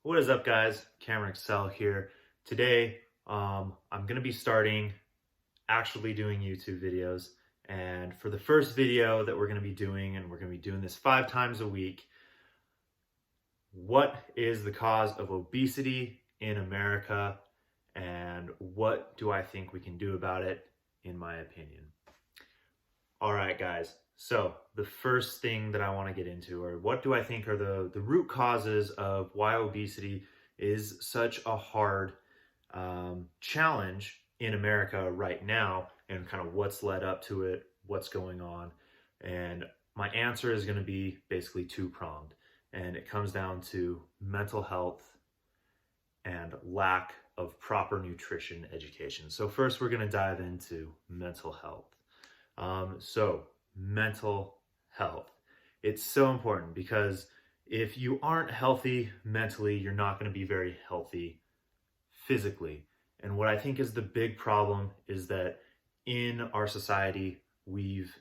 What is up, guys? Cameron Excel here. Today, I'm going to be starting actually doing YouTube videos. And for the first video that we're going to be doing, and we're going to be doing this 5 times a week, what is the cause of obesity in America, and what do I think we can do about it, in my opinion? All right, guys. So the first thing that I want to get into, or what do I think are the root causes of why obesity is such a hard challenge in America right now, and kind of what's led up to it, what's going on. And my answer is going to be basically two-pronged. And it comes down to mental health and lack of proper nutrition education. So first, we're going to dive into mental health. So mental health. It's so important because if you aren't healthy mentally, you're not going to be very healthy physically. And what I think is the big problem is that in our society, we've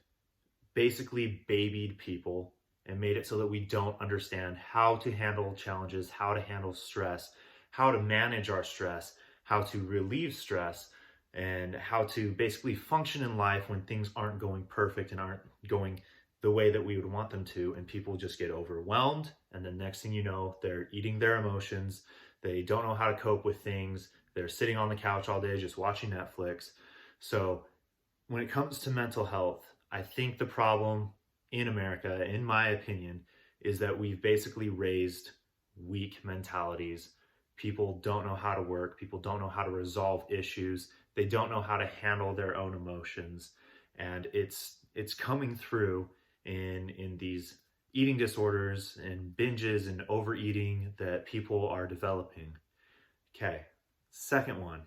basically babied people and made it so that we don't understand how to handle challenges, how to handle stress, how to manage our stress, how to relieve stress, and how to basically function in life when things aren't going perfect and aren't going the way that we would want them to. And people just get overwhelmed. And the next thing you know, they're eating their emotions. They don't know how to cope with things. They're sitting on the couch all day just watching Netflix. So when it comes to mental health, I think the problem in America, in my opinion, is that we've basically raised weak mentalities. People don't know how to work. People don't know how to resolve issues. They don't know how to handle their own emotions. And it's coming through in these eating disorders and binges and overeating that people are developing. Okay, second one,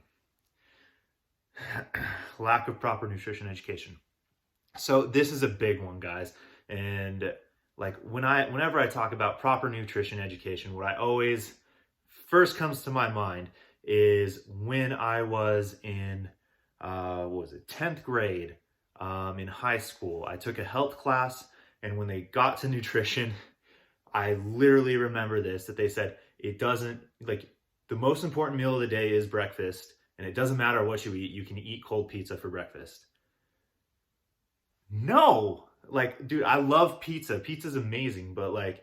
lack of proper nutrition education. So this is a big one, guys. And like whenever I talk about proper nutrition education, what I always first comes to my mind is when I was in, 10th grade in high school. I took a health class, and when they got to nutrition, I literally remember this, that they said, it doesn't, like, the most important meal of the day is breakfast, and it doesn't matter what you eat, you can eat cold pizza for breakfast. No! Like, dude, I love pizza. Pizza's amazing, but like,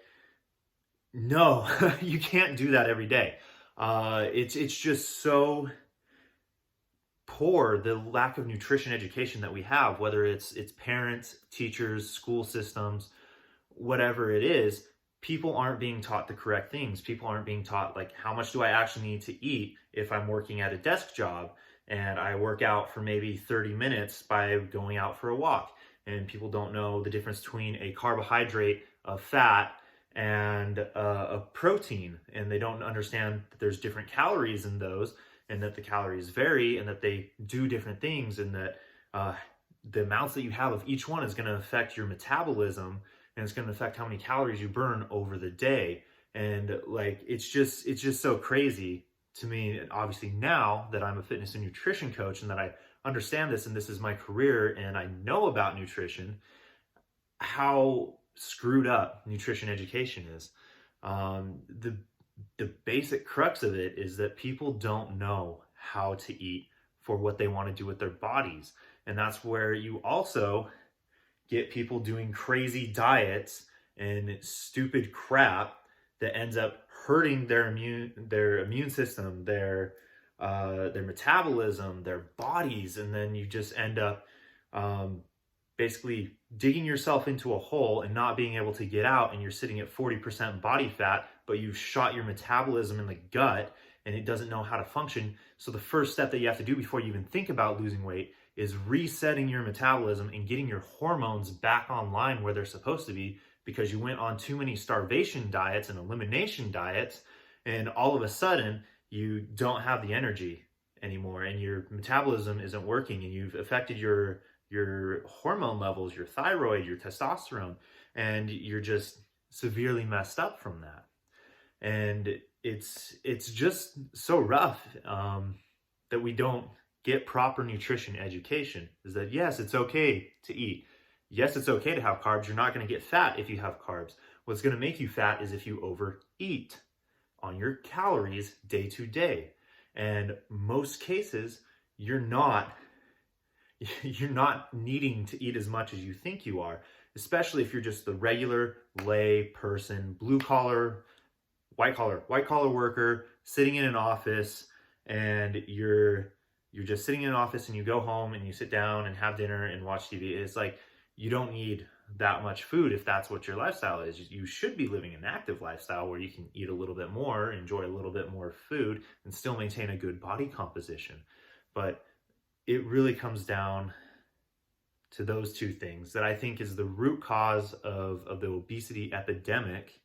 no, you can't do that every day. It's just so poor, the lack of nutrition education that we have, whether it's parents, teachers, school systems, whatever it is. People aren't being taught the correct things. People aren't being taught, like, how much do I actually need to eat if I'm working at a desk job and I work out for maybe 30 minutes by going out for a walk. And people don't know the difference between a carbohydrate, a fat, and a protein, and they don't understand that there's different calories in those, and that the calories vary, and that they do different things, and that the amounts that you have of each one is going to affect your metabolism, and it's going to affect how many calories you burn over the day. And like, it's just so crazy to me. And obviously now that I'm a fitness and nutrition coach, and that I understand this, and this is my career, and I know about nutrition, how screwed up nutrition education is. The basic crux of it is that people don't know how to eat for what they want to do with their bodies. And that's where you also get people doing crazy diets and stupid crap that ends up hurting their immune system, their metabolism, their bodies. And then you just end up basically digging yourself into a hole and not being able to get out, and you're sitting at 40% body fat, but you've shot your metabolism in the gut and it doesn't know how to function. So the first step that you have to do before you even think about losing weight is resetting your metabolism and getting your hormones back online where they're supposed to be, because you went on too many starvation diets and elimination diets, and all of a sudden you don't have the energy anymore, and your metabolism isn't working, and you've affected your hormone levels, your thyroid, your testosterone, and you're just severely messed up from that. And it's just so rough that we don't get proper nutrition education. Is that, yes, it's okay to eat. Yes, it's okay to have carbs. You're not going to get fat if you have carbs. What's going to make you fat is if you overeat. on your calories day to day. And most cases, you're not needing to eat as much as you think you are, especially if you're just the regular lay person, blue collar, white collar worker sitting in an office, and you're just sitting in an office and you go home and you sit down and have dinner and watch TV. It's like you don't need that much food if that's what your lifestyle is. You should be living an active lifestyle where you can eat a little bit more, enjoy a little bit more food, and still maintain a good body composition. But it really comes down to those two things that I think is the root cause of the obesity epidemic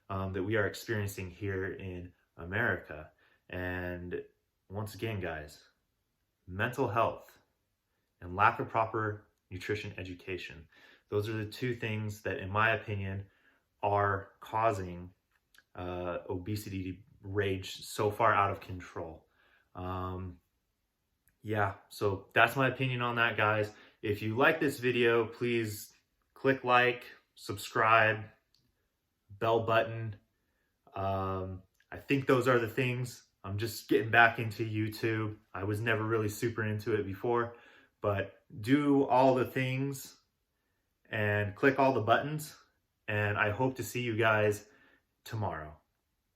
that we are experiencing here in America. And once again, guys, mental health and lack of proper nutrition education. Those are the two things that, in my opinion, are causing obesity to rage so far out of control. Yeah, so that's my opinion on that, guys. If you like this video, please click like, subscribe, bell button. I think those are the things. I'm just getting back into YouTube. I was never really super into it before, but do all the things and click all the buttons, and I hope to see you guys tomorrow.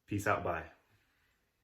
Peace out, bye.